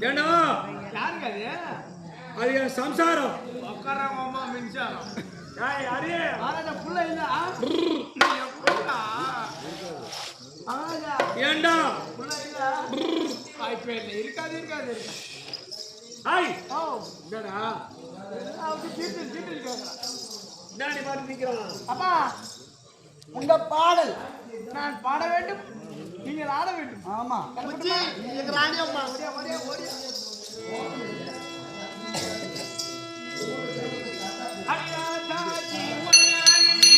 ஏண்டா யாருக்கு அது? அது என் சம்சாரம். உட்காரமா மின்சாரம். ஏய் அரே ஆனா புள்ள இல்ல. ஏண்டா புள்ள இல்ல. ஐபே இல்ல இருக்காது இருக்காது. ஹாய் ஓ என்னடா அப்படி டீட்டெயில் கேக்குறா. நானே பாத்து நிக்கிறான். அப்பா உங்க பாடல் நான் பாட வேண்டும், நீங்கள் ஆட வேண்டும். ஆமா புச்சி நீங்க ராணி அம்மா ஓடியா ஓடியா ஓடியா. ஐயா தாஜி வண்ணானி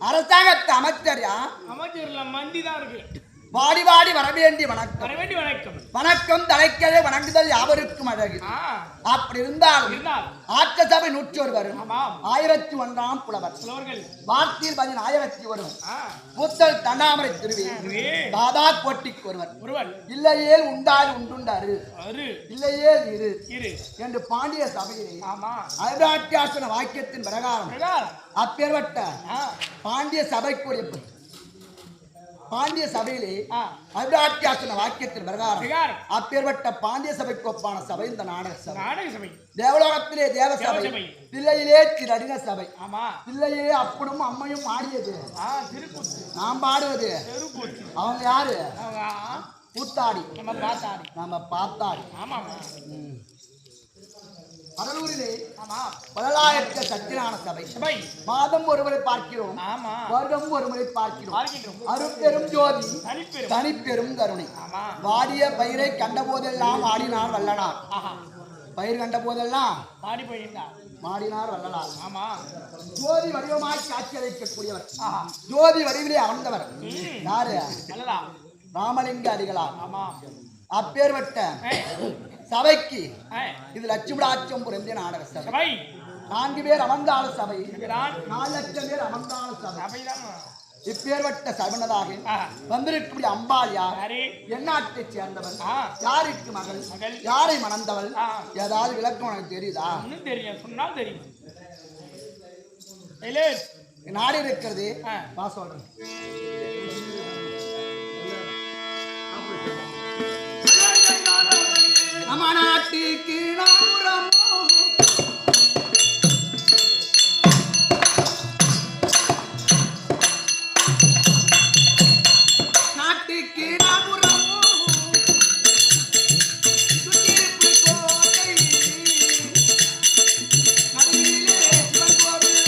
அரசாங்கத்து அமைச்சரியா அமைச்சர்ல மண்டி தான் இருக்கு. வாடி வாடி வரவேண்டி வணக்கம் வரவேண்டி வணக்கம். வணக்கம் தலைக்கே வணங்குதல் யாவருக்கும் அழகு. அப்படி இருந்தாலும் ஆட்ச சபை 101 வரும். 1001ஆம் புலவர் வார்த்தையில் 1001 பூத்தல் தண்டாமரை திருவி தாதா கோட்டிக்கு ஒருவர் இல்லையேல் உண்டால் உண்டுண்டாரு இல்லையேல் இரு என்று பாண்டிய சபையிலே அபிராட்டியாசன வாக்கியத்தின் பிரகாரம் அப்பேற்பட்ட பாண்டிய சபைக்குரிய பாண்டிய சபையிலே அபிராட்டியாசன வாக்கியத்தின் பிரகாரம் அப்பேற்பட்ட பாண்டிய சபைக்கு ஒப்பான சபை இந்த நாடக சபை. தேவலோகத்திலே தேவ சபை, தில்லையிலே திரடின சபை. தில்லையிலே அப்படும் அம்மையும் ஆடியது, நாம் பாடுவது. அவங்க யாரு? கூத்தாடி, நம்ம பார்த்தாடி. கடலூரிலே பல்லாயிரத்து சத்தியநாராயண சபை மாதம் ஒருமுறை பார்க்கிறோம், வருடம் ஒருமுறை பார்க்கிறோம். அருட்பெரும் ஜோதி தனிப்பெரும் கருணை. வாடிய பயிரை கண்ட போதெல்லாம் ஆடினார் வல்லனார். பயிர் கண்ட போதெல்லாம் மாடினார் வல்லனார். ஜோதி வடிவமாய் காட்சி அளிக்கக்கூடியவர், ஜோதி வடிவிலே அமர்ந்தவர் யாரு? ராமலிங்க அடிகளார். அப்பேற்பட்ட சபைக்கு இது லட்சுமிடாச்சம் புரிந்த நாடக சபை. 4 பேர் அமர்ந்தால சபை, 4 லட்சம் பேர் அமர்ந்தால சபை. இப்பேற்பட்ட சபனதாக வந்திருக்கக்கூடிய அம்பாள் யார்? எந்நாட்டை சேர்ந்தவள்? யாருக்கு மகள்? யாரை மணந்தவள்? ஏதாவது விளக்கம் உனக்கு தெரியுதா? தெரியும், சொன்னால் தெரியும். நாடு இருக்கிறது சொல்றேன். நம்ம நாட்டுக்கு நாமுறமோ நாட்டுக்கு நாமுறமோ சுத்திருப்பு கோட்டை நடுவிலே சிவன் கோவில்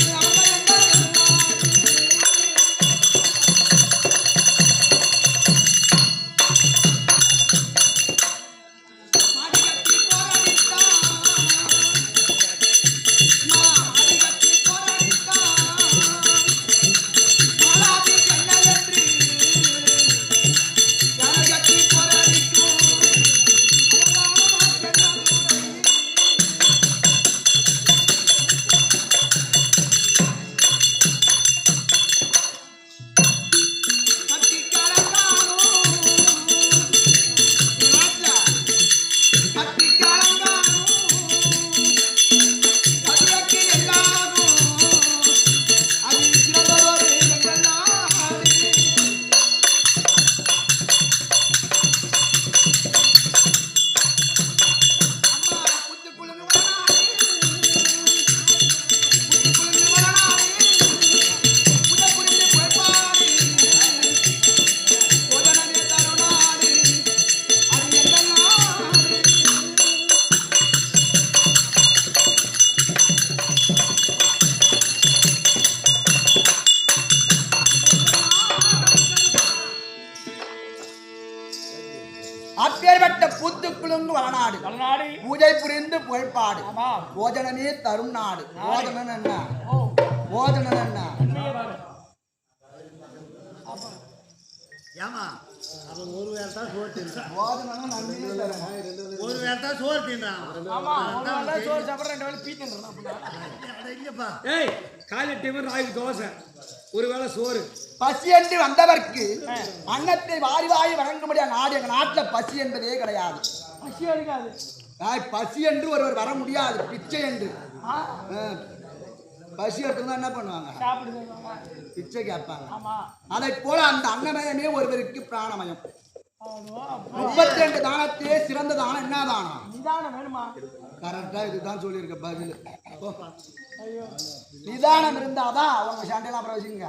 அப்பேற்பட்ட புத்து குலுங்கு வளநாடு, பூஜை புரிந்து புகழ்பாடு, போஜனமே தரும் நாடு. போஜனம் என்ன? போஜனம் என்ன? ஏமா அவன் ஒரு வேளை தான் சோறு தின்றான். போஜனம் நன்மையே தரும். ஒரு வேளை தான் சோறு தின்றான். ஆமா, ஒரு வேளை சோறு சாப்பிடுற 2 வேளை பீ தின்றான். அப்படினா இல்லப்பா. ஏய், காலை டைம் ராகி தோசை, ஒரு வேளை சோறு. பசி என்று வந்தவர்க்கு அன்னத்தை வாரி வாரி வழங்க முடியாத நாடு எங்க நாட்டுல பசி என்பதே கிடையாது. பசி எடுக்காது. பசி என்று ஒருவர் வர முடியாது. பிச்சை என்று பசி எடுத்துதான் என்ன பண்ணுவாங்க? பிச்சை கேட்பாங்க. அதை போல அந்த அன்னமயமே ஒருவருக்கு பிராணமயம். 32 தானத்திலே சிறந்த தானம் என்ன தானம்? நிதானம் வேணுமா? கரெக்டா இதுதான் சொல்லியிருக்க பதில். நிதானம் இருந்தாதான் அவங்க சண்டையெல்லாம் அப்புறம் வச்சுங்க.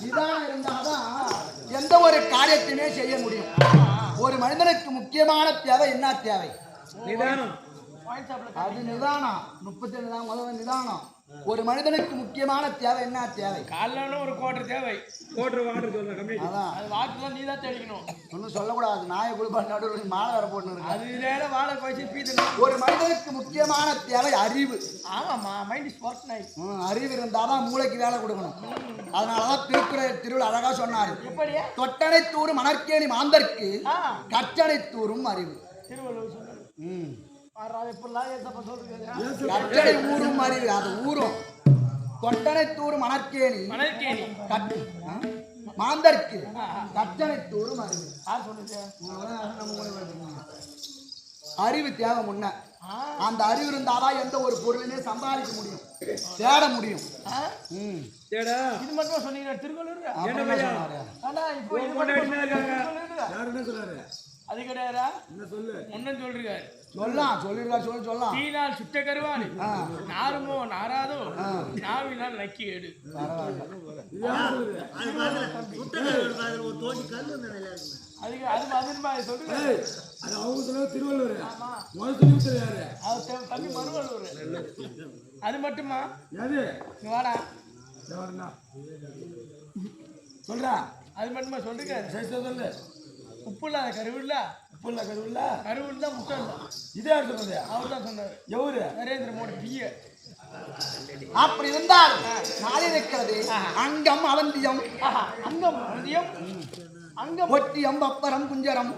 நிதானம் இருந்தாதான் எந்த ஒரு காரியத்தையுமே செய்ய முடியும். ஒரு மனிதனுக்கு முக்கியமான தேவை என்ன தேவை? நிதானம். அது நிதானம். 32 தான் முதல்ல நிதானம். ஒரு மனிதனுக்கு முக்கியமான தேவை என்ன தேவை? காலைல ஒரு கோட்டர் தேவை. கோட்டர் வாட்டர் சொல்றேன் கம்மி. அதான் அது வாட்டர்லாம் நீ தான் தெளிக்கணும். ஒன்றும் சொல்லக்கூடாது. நாயை குளிப்பாட்டு நடுவில் மாலை வர போட்டு இருக்கு. அது நேரம் வாழை போய் பீதணும். ஒரு மனிதனுக்கு முக்கியமான தேவை அறிவு. ஆமாம்மா, மைண்ட் இஸ் ஒர்க் நைட். அறிவு இருந்தாதான் மூளைக்கு வேலை கொடுக்கணும். அதனாலதான் திருக்குறள் அழகா சொன்னாரு, தொட்டனை தூரும் மணற்கேணி மாந்தர்க்கு கற்றனை தூரும் அறிவு. திருவள்ளுவர் சொன்னாரு. கற்றனை ஊரும் அறிவு. அது ஊரும். தொட்டனை தூரும் மணற்கேணி மாந்தர்க்கு கற்றனை தூரும் அறிவு. அறிவு தேவை முன்ன. அந்த அறிவு இருந்தாதான் எந்த ஒரு பொருளையுமே சம்பாதிக்க முடியும், தேட முடியும். இது மட்டும் சொன்னீங்க திருவள்ளுவர். அது கிடையாதா? ஒன்னும் சொல்றாரு. சொல்லலாம். தீனால் சுட்ட கருவாடு நாருமோ நாராதோ நாவினால் நக்கி எடு. ஒரு தோண்டி கல் வந்து நிலையா இருக்கு. அதுக்கு அது மாதிரி சொல்லுங்க. அது அவங்க சொல்ல திருவள்ளுவர். தம்பி மறுவள்ளுவர். அது மட்டுமா? வாடா சொல்றா. அது மட்டுமா சொல்லுங்க. சொல்லு. உப்பு இல்லாத கருவில்ல. கருவில் தான் முட்டை இல்லை. இதே சொன்னது அவர் தான் சொன்னார். எவரு? நரேந்திர மோடி பிஏ. அப்படி இருந்தால் நாளை இருக்கிறது அங்கம் அவந்தியம். அங்கம் அவந்தியம், அங்கம் ஒட்டியம் பப்பரம் குஞ்சரம்.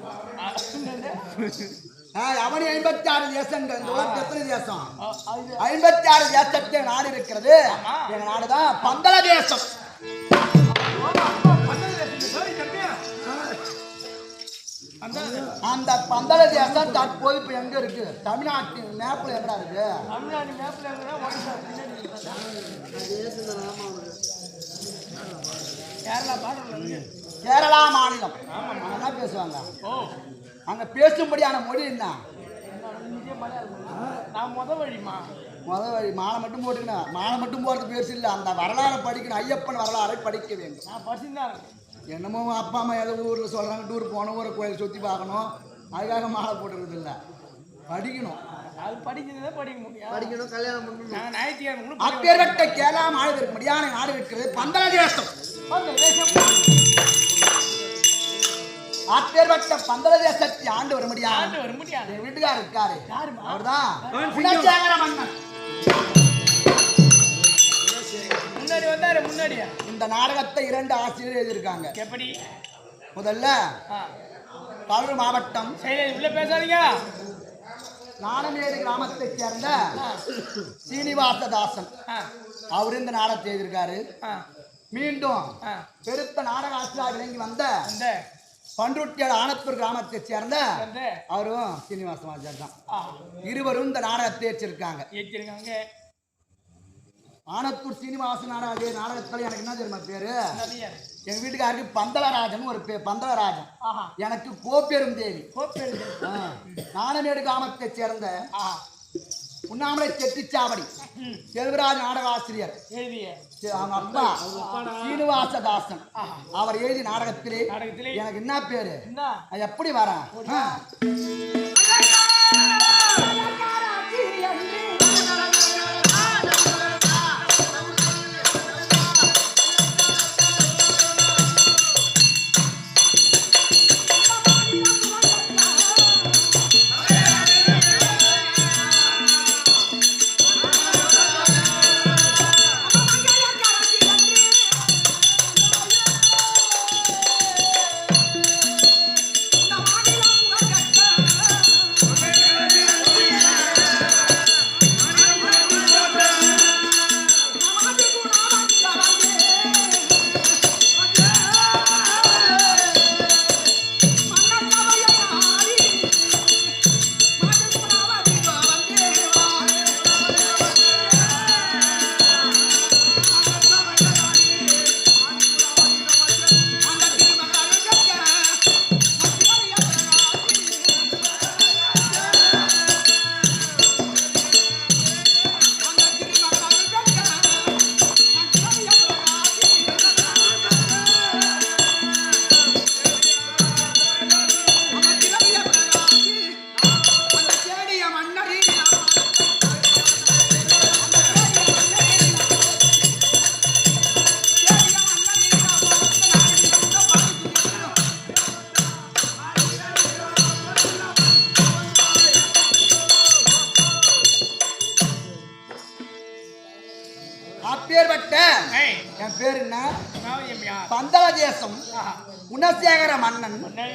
அவனி 56 தேசங்கள். இந்த உலகத்தில் எத்தனை தேசம்? 56 தேசத்தை நாடு இருக்கிறது. எங்க நாடுதான் பந்தள தேசம். அந்த பந்தள தேசம் தற்போது இப்ப எங்க இருக்கு? தமிழ்நாட்டின் மேப்ல எங்கடா இருக்கு? தமிழ்நாடு மேப்ல கேரளா மாநிலம். என்ன பேசுவாங்க அங்க? பேசும்படியான மொழி என்ன? முதல் வழி மாலை மட்டும் போட்டுக்கணும். மாலை மட்டும் போறது பெருசு இல்லை. அந்த வரலாறை படிக்கணும். ஐயப்பன் வரலாறை படிக்க வேண்டும். நான் படிச்சுதான் இருக்கேன். என்னமோ அப்பா அம்மா ஏதோ ஊரில் சொல்கிறாங்க, டூர் போகணும், ஒரு கோயில் சுற்றி பார்க்கணும், அதுக்காக மாலை போட்டுக்கிறது இல்லை. படிக்கணும். அது படிக்கிறதே படிக்க முடியும். படிக்கணும், கல்யாணம் பண்ணணும். ஞாயிற்றுக்கிழமை அப்பேற்பட்ட கேரளா மாநிலத்திற்கு முடியான நாடு இருக்கிறது பந்தள தேசம். அப்பேற்பட்ட பந்தள தேசத்தை ஆண்டு வர முடியாது. என் வீட்டுக்காரர் இருக்காரு, அவர்தான் குலசேகர மன்னன். முன்னாடி வந்தாரு. முன்னாடியா இந்த நாடகத்தை 2 ஆசிரியர் எழுதியிருக்காங்க. எப்படி? முதல்ல கரூர் மாவட்டம் உள்ள பேசாதீங்க. நாணமேடு கிராமத்தைச் சேர்ந்த சீனிவாசதாசன் அவர் இந்த நாடகத்தை எழுதியிருக்காரு. மீண்டும் பெருத்த நாடக ஆசிரியர் விளங்கி வந்த பண்ருட்டியாடு ஆனத்தூர் கிராமத்தைச் சேர்ந்த அவரும் சீனிவாசன் தான். இருவரும் இந்த நாடகத்தை ஏற்றிருக்காங்க. ஆனத்தூர் சீனிவாசன் நாடகத்தில் எனக்கு என்ன தெரியுமா பேரு? எங்க வீட்டுக்காருக்கு பந்தளராஜன் ஒரு பேர். பந்தளராஜன். எனக்கு கோப்பெரும் தேவி. நாணமேடு கிராமத்தை சேர்ந்த உண்ணாமலை செட்டிச்சாவடி செல்வராஜ் நாடக ஆசிரியர் அவங்க அப்பா சீனிவாசதாசன் அவர் எழுதி நாடகத்திலே எனக்கு என்ன பேரு? எப்படி வரேன்? பேர் என்ன? குணாவதி யார்? பந்தள தேசம் குணசேகர மன்னன். உன்னை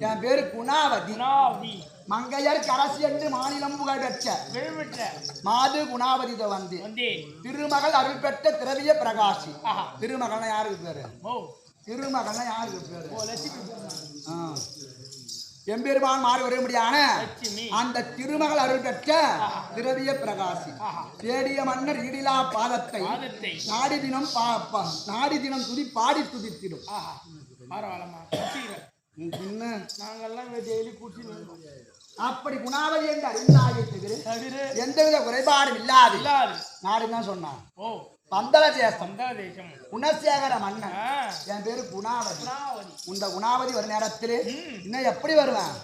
என் பேரு குணாவதி. குணாவதி மங்கையர் கரசி என்று மாநிலம் புகழ் பெற்ற விழுவிட்ட மாது குணாவதி வந்து வந்தேன். திருமகள் அருள் பெற்ற திரவிய பிரகாசி. ஆஹா. திருமகள்னா யாருக்கு பேரு? ஓ திருமகள்னா யாருக்கு பேரு? ஓ லட்சுமி எம்பெருமான் மாறி வர முடியான லட்சுமி அந்த திருமகள் அருள் பெற்ற திரவிய பிரகாசி. தேடிய மன்னர் ஈடிலா பாதத்தை பாதத்தை நாடி தினம் நாடி தினம் துதி பாடி துதித்திடும். ஆஹா பரவாயில்லம்மா குடிக்கிறேன். பின்ன நாங்கெல்லாம் இங்க டெய்லி குடிச்சு அப்படி குணாவதி என்று அறிந்தாயே தவிர எந்தவித குறைபாடும் இல்லாது இல்லாது நாடுன்னு தான் சொன்னான். ஓ பந்தள தேசம் பந்தள தேசம் குணசேகர மன்னன். ஆ, என் பேரு குணாவதி. குணாவதி இந்த குணாவதி ஒரு நேரத்தில் இன்னும் எப்படி வருவேன்?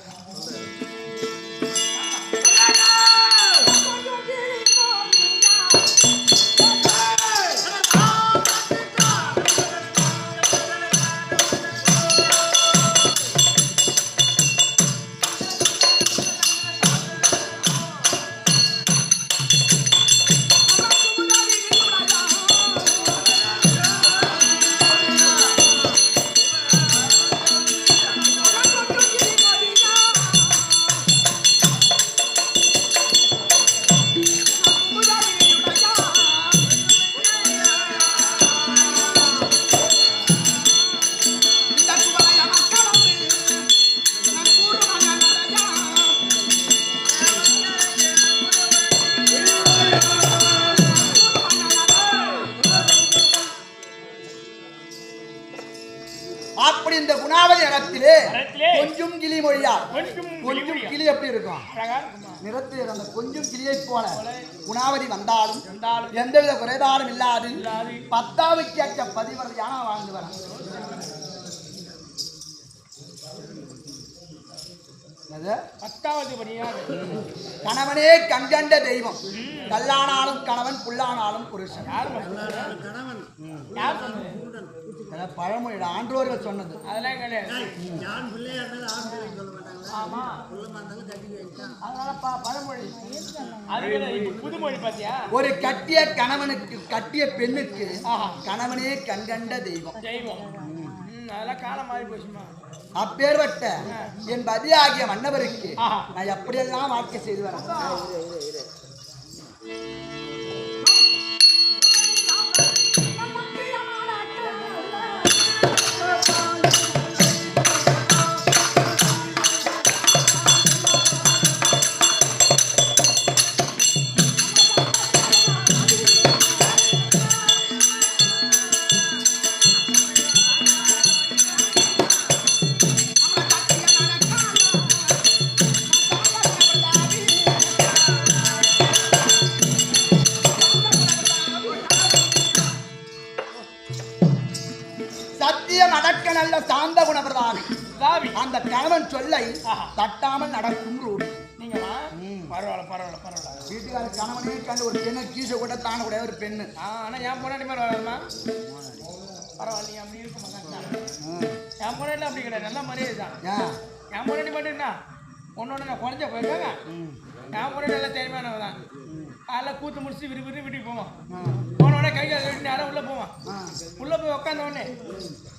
அப்படி இந்த குணாவதி இடத்திலே இடத்திலே கொஞ்சம் கிளி மொழியா கொஞ்சம் கொஞ்சம் கிளி எப்படி இருக்கும்? அழகா இருக்குமா? நிறத்தில் அந்த கொஞ்சம் கிளியை போல குணாவதி வந்தாலும் வந்தாலும் எந்தவித குறைபாடும் இல்லாது இல்லாது பத்தாவுக்கு ஏற்ற பதிவரதியான வாழ்ந்து வர. பத்தாவது படியாக கணவனே கண்கண்ட தெய்வம். கல்லானாலும் கணவன் புல்லானாலும் புருஷன். யார் கணவன் யார் சொன்னது? அதான் பழமொழியோட ஆன்றோர்கள் சொன்னது. அதெல்லாம் கிடையாது. யான் பிள்ளையா இருந்தாலும் ஆண் பிள்ளை சொல்ல மாட்டாங்களா? ஆமா புள்ளமா இருந்தாலும் கட்டி வைத்தான். அதனால பழமொழி அது கிடையாது. புதுமொழி பாத்தியா? ஒரு கட்டிய கணவனுக்கு கட்டிய பெண்ணுக்கு கணவனே கண்கண்ட தெய்வம். தெய்வம். அதெல்லாம் காலம் மாறி போச்சுமா. அப்பேற்பட்ட என் பதி ஆகிய மன்னவருக்கு நான் எப்படியெல்லாம் வாழ்க்கை செய்து வரேன். சத்தியம் அடக்க நல்ல சாந்த குணப்பிரதானி. அந்த கணவன் சொல்லை தட்டாமல் நடக்கும் ரூபி. நீங்கம்மா பரவாயில்ல. வீட்டுக்கார கணவனே கண்டு ஒரு பெண்ணை கீச கூட தான கூட ஒரு பெண்ணு. ஆனா என் பொண்ணாடி மாதிரி வராதுமா. பரவாயில்ல அப்படி இருக்க மாட்டாங்க. என் பொண்ணாடி அப்படி கிடையாது. நல்ல மரியாதை தான். என் பொண்ணாடி மட்டும் என்ன ஒன்னொன்னு நான் குறைஞ்ச போயிருக்காங்க. என் பொண்ணாடி நல்லா தெரியுமானவ தான். அதெல்லாம் கூத்து முடிச்சு விரும்பி வீட்டுக்கு போவான். போனோடனே கை கால் நேரம் உள்ள போவான். உள்ள போய் உட்காந்த உடனே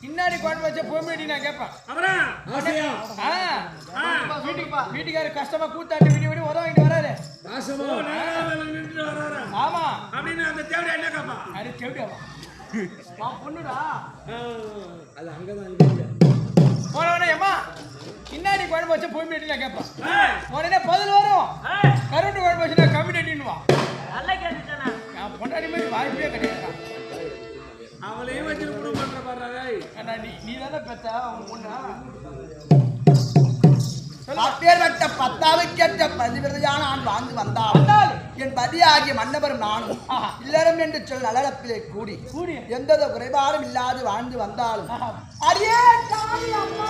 இன்னாடி குழம்பு வச்ச போய் நான் கேட்பேன். வீட்டுக்காரர் கஷ்டமா கூத்தாட்டி விடி விடி உதவிட்டு வராரு. ஆமா அப்படின்னு அந்த தேவையா என்ன காப்பா? அது தேவையாவா பொண்ணுடா. அது அங்கதான் போனவனே அம்மா இன்னாடி குழம்பு வச்ச போய் நான் கேட்பேன். உடனே பதில் வரும். கருண்டு குழம்பு வச்சு நான் கம்மி டட்டின்னுவா. நல்லா கேட்டுட்டானா? நான் பொண்டாடி மாதிரி வாய்ப்பே கிடையாது. அவளையும் வச்சு கூட பண்ற பாரு. நீ தானே பெத்த அவங்க பொண்ணா? அப்பேற்பட்ட பத்தாவுக்கேற்ற பதிவிரதையான ஆண் வாழ்ந்து வந்தால் என் பதி ஆகிய மன்னவரும் நானும் இல்லறம் என்று சொல் நலப்பிலே கூடி எந்த குறைபாடும் இல்லாது வாழ்ந்து வந்தாலும் அடியே தாய் அம்மா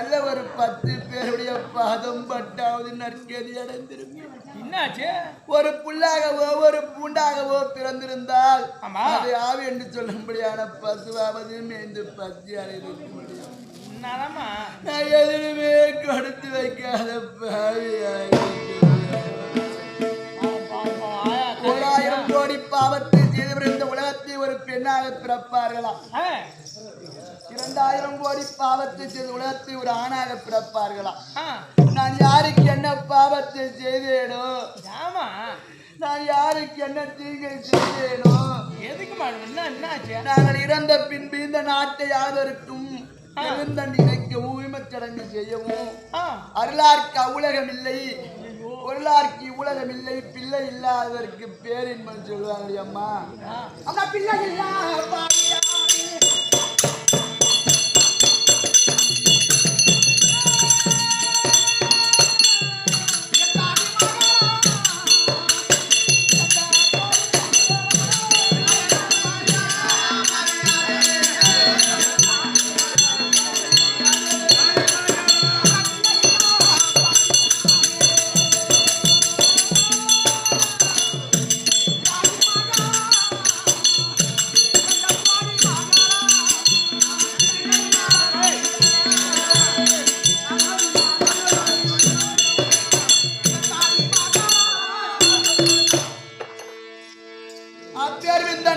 நல்ல ஒரு 10 பேருடைய பாதம் பட்டாவது நற்கதி அடைந்திருக்கும். என்னாச்சு? ஒரு புல்லாகவோ ஒரு பூண்டாகவோ பிறந்திருந்தால் ஆமா. அது ஆவி என்று சொல்லும்படியான பசுவாவது மேய்ந்து பசியால் இருக்க முடியும். என்னமா நான் எதுவுமே கொடுத்து வைக்காத பாவியாக 1000 கோடி பாவத்தை செய்தவர் இந்த உலகத்தை ஒரு பெண்ணாக பிறப்பார்களாம். 2000 கோடி பாவத்தை செய்த உலகத்தை ஒரு ஆணாக பிறப்பார்களாம். நான் யாருக்கு என்ன பாவத்தை செய்தேனோ, நான் யாருக்கு என்ன தீங்கை செய்தேனோ, நாங்கள் இறந்த பின்பு இந்த நாட்டை யாதற்கும் எழுந்தண்டி நினைக்கவும் உரிமச்சடங்கு செய்யவும் அருளார்க்கு அவ்வுலகம் இல்லை, பொருளார்க்கு உலகம் இல்லை, பிள்ளை இல்லாததற்கு பேரின்பம் சொல்லுவாங்க. அம்மா அம்மா பிள்ளை இல்லாத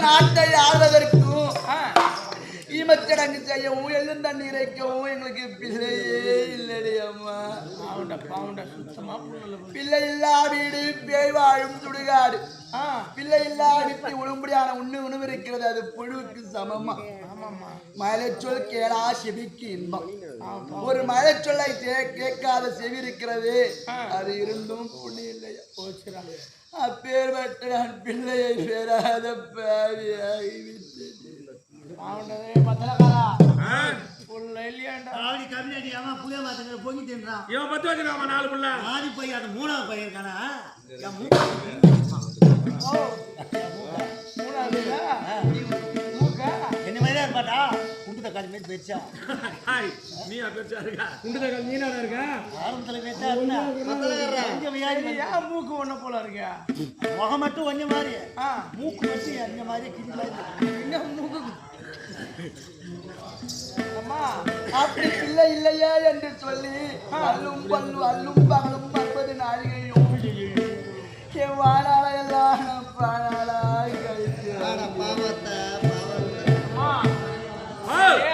நாட்டை ஆள்வதற்கும் ஈமச்சடங்கு செய்யவும் எழுந்தண்ணி இறைக்கவும் எங்களுக்கு பிள்ளையே இல்லடி அம்மா. பிள்ளை இல்லா வீடு பேய் வாழும் சுடுகாடு, பிள்ளை இல்லா வீட்டு உழும்படியான உணவு இருக்கிறது, அது புழுவுக்கு சமமா. மழை சொல் கேளா செவிக்கு இன்பம், ஒரு மழை சொல்லை கேட்காத செவி இருக்கிறது, அது இருந்தும் புண்ணு இல்லையா. அப்பேற்பட்ட நான் பிள்ளையை பெறாத பாவியாகிவிட்டேன். என்ன மாதிரி இருப்பாட்டா குண்டு தக்காளி மாதிரி பெருசா நீ பெருசா இருக்கா? குண்டு தக்காளி நீனா இருக்க? ஆரம்பத்துல மூக்கு ஒண்ணு போல இருக்கா, முகம் மட்டும் ஒண்ணு மாதிரி, மூக்கு மட்டும் அந்த மாதிரி கிண்டி மூக்கு. அப்படி பிள்ளை இல்லையா என்று சொல்லி அல்லும் பகலும் 60 நாளிகையும் என் வாழால எல்லாம் பாழாளாய் கழித்து.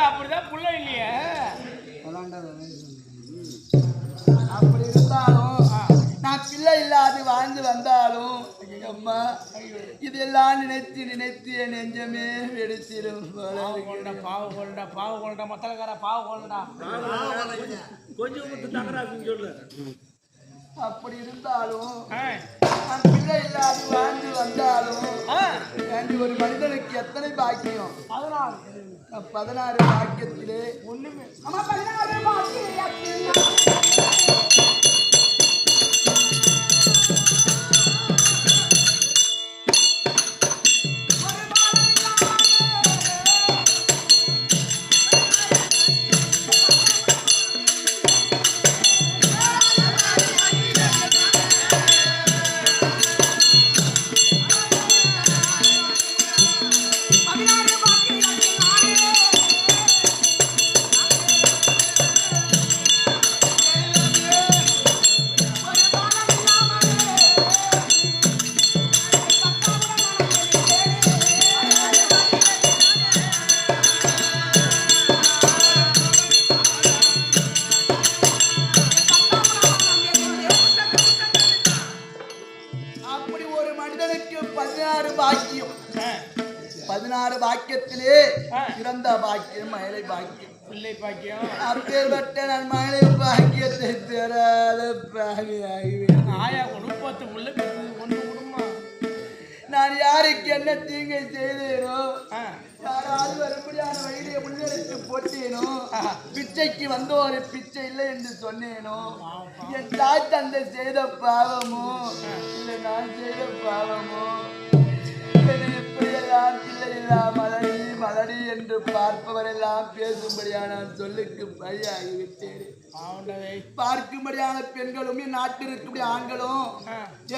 அப்படிதான் புள்ள இல்லையே. அப்படி இருந்தாலும் நான் பிள்ளை இல்லாது வாழ்ந்து வந்தாலும் அம்மா இதெல்லாம் நினைத்து நினைத்து என் நெஞ்சமே வெடிச்சிடும். பாவ மத்தலக்கார பாவ கொஞ்சம் தகராறுன்னு சொல்லு. அப்படி இருந்தாலும் நான் பிள்ளை இல்லாது வாழ்ந்து வந்தாலும் ஒரு மனிதனுக்கு எத்தனை பாக்கியம்? 16 பாக்கியத்திலே ஒண்ணுமே. அப்படி ஒரு மனிதனுக்கு 16 பாக்கியம். 16 பாக்கியத்திலே சிறந்த பாக்கியம் மயிலை பாக்கியம், பிள்ளை பாக்கியம். அப்பேற்பட்ட நான் மயிலை பாக்கியத்தை பெறாத பாவியாகிவேன். ஆயா குடும்பத்து முள்ள ஒன்று குடும்பம். நான் யாருக்கு என்ன தீங்கை செய்தேனோ, யாராவது வரும்படியான வழியை முன்னெடுத்து போட்டேனோ, பிச்சைக்கு வந்தோரு பிச்சை இல்லை என்று சொன்னேனோ, என் தாய் தந்தை செய்த பாவமோ இல்லை நான் செய்த பாவமோ, என்னை எப்படியெல்லாம் பிள்ளையில்லா மலடி மலடி என்று பார்ப்பவரெல்லாம் பேசும்படியான சொல்லுக்கு பழியாகிவிட்டேன். பார்க்கும்படியான பெண்களும் நாட்டில் இருக்கக்கூடிய ஆண்களும்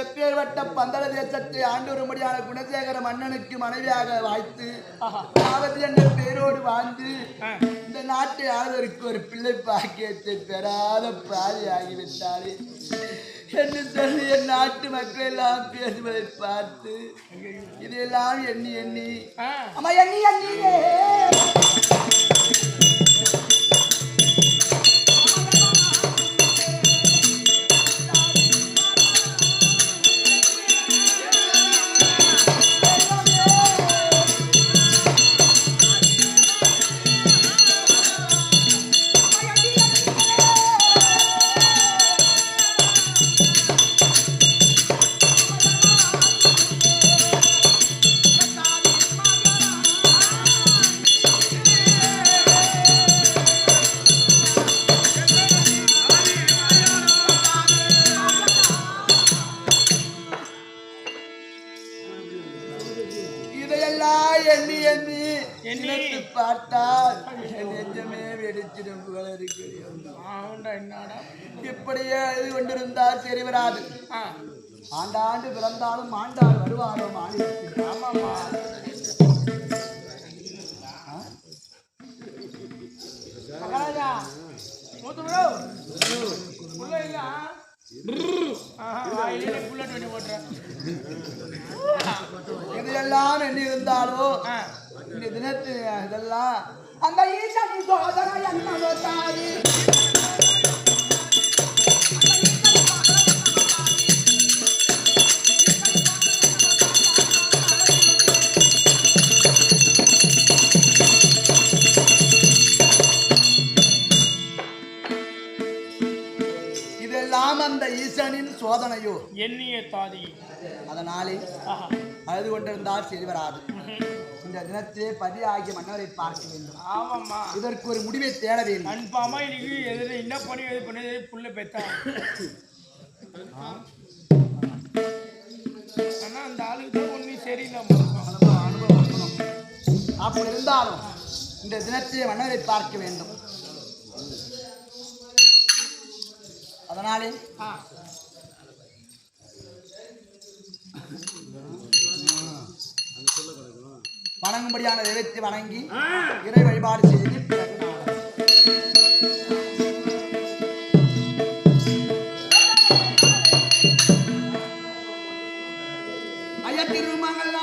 எப்பேற்பட்ட பந்தள தேசத்தை ஆண்டு வரும்படியான குணசேகர மன்னனுக்கு மனைவியாக வாய்த்து பாவதி என்ற பேரோடு வாழ்ந்து இந்த நாட்டை ஆளுவருக்கு ஒரு பிள்ளை பாக்கியத்தை பெறாத பாதி ஆகிவிட்டாரே என்று சொல்லி என் நாட்டு மக்கள் எல்லாம் பேசுவதை பார்த்து இதையெல்லாம் எண்ணி எண்ணி அம்மா எண்ணி எண்ணியே பார்த்தால் நெஞ்சமே வெடிச்சிடும் போல இருக்கு. இப்படியே எழுதி கொண்டிருந்தால் சரி வராது. ஆண்டாண்டு பிறந்தாலும் ஆண்டாள் வருவாரோ மாறி. ஆமாமா இதெல்லாம் என்ன இருந்தாலோ இந்த தினத்து இதெல்லாம் அந்த ஈசனி சோதனை என்ன தாயி இதெல்லாம் அந்த ஈசனின் சோதனையோ எண்ணிய தாதி. அதனாலே அழுது கொண்டிருந்தால் சரி வராது. இந்த தினத்தை பதி ஆகிய மன்னரை பார்க்க வேண்டும். ஆமாம்மா, இதற்கு ஒரு முடிவை தேட வேண்டும். அன்பாமா இன்னைக்கு எதிர என்ன பண்ணி எது பண்ணி புள்ள பெத்தா ஆனா அந்த ஆளுக்கு தான் ஒன்றும் சரியில்லை. அனுபவம் அப்படி இருந்தாலும் இந்த தினத்தை மன்னரை பார்க்க வேண்டும். அதனாலே வணங்கும்படியான தெய்வத்தை வணங்கி இறை வழிபாடு செய்து பிறகு ஐயா திருமகள்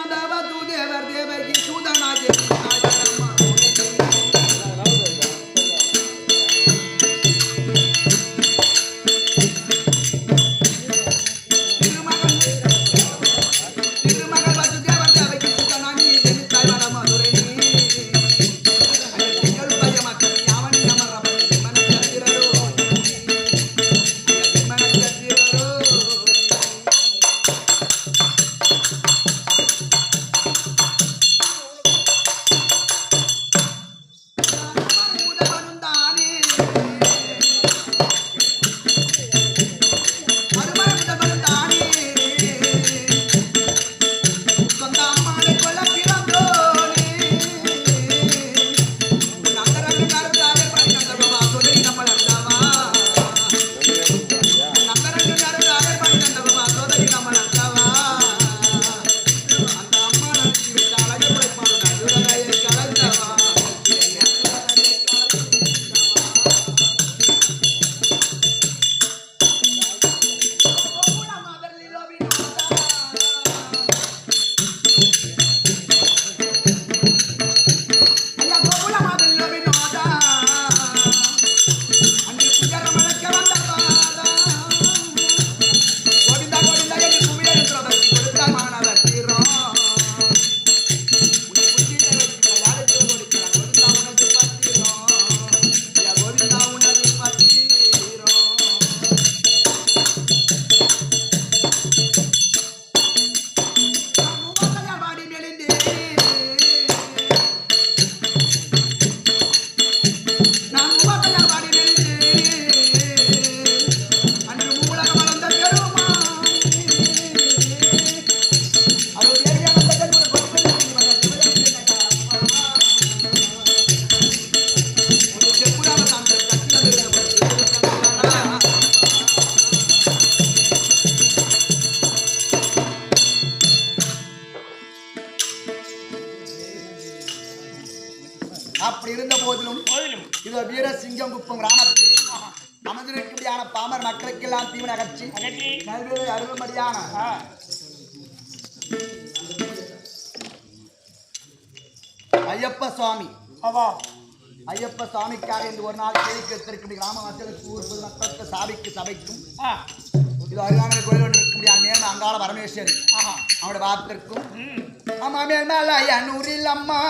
தேவர் தேவகி சூதனாஜி ஏழைப்படியான பாமர் மக்களுக்கெல்லாம் தீவன அகற்றி நல்வேலை அருள்படியான ஐயப்ப சுவாமி ஐயப்ப சுவாமிக்காக இந்த ஒரு நாள் கேள்வி எடுத்திருக்கின்ற கிராம மக்களுக்கு ஊர் பொது மக்களுக்கு சாபிக்கு சபைக்கும் இது அருகாமையில் கோயில் ஒன்று இருக்கக்கூடிய மேல் அங்காள பரமேஸ்வரி அவனுடைய வார்த்திற்கும் ஆமா மேல் ஐநூறில் அம்மா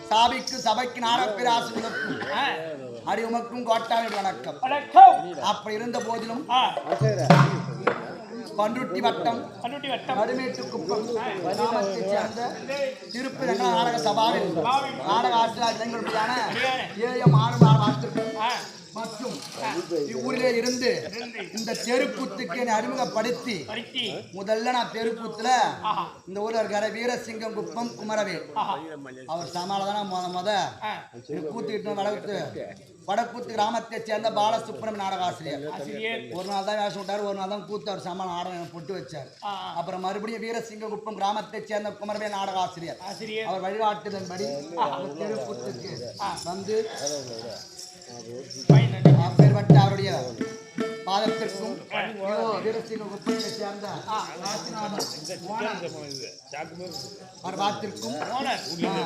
சாபிக்கு சபைக்கு நாடப்பிராசுக்கும் அறிவுமக்கும் கோட்டாவின் வணக்கம். அப்படி இருந்த போதிலும் பண்ருட்டி வட்டம் நடுமேட்டுக்குப்பம் கிராமத்தைச் சேர்ந்த திருப்பி நாடக சபாவில் நாடக ஆசிரியர் இளைஞர்களுக்கான ஏழு மாறுபாடு வாழ்த்திருக்கும் மற்றும் இவ்வூரிலே இருந்து இந்த தெருக்கூத்துக்கு என்னை அறிமுகப்படுத்தி முதல்ல நான் தெருக்கூத்துல இந்த ஊர்ல இருக்கிற வீரசிங்கம் குப்பம் குமரவேல் அவர் சமாளதான முத கூத்துக்கிட்டு வடக்கூத்து கிராமத்தை சேர்ந்த பாலசுப்ரமணிய நாடக ஆசிரியர். ஒரு நாள் தான் வேஷம் விட்டார், ஒரு நாள் தான் கூத்து அவர் சமாளம் ஆடம் பொட்டு வச்சார். அப்புறம் மறுபடியும் வீரசிங்க குப்பம் கிராமத்தை சேர்ந்த குமரவேல் நாடக ஆசிரியர் அவர் வழிகாட்டுதன்படி தெருக்கூத்துக்கு வந்து அப்பேற்பட்ட அவருடைய பாதத்திற்கும் வீரசிங்க குப்பத்தை சேர்ந்த அவர் பாதத்திற்கும்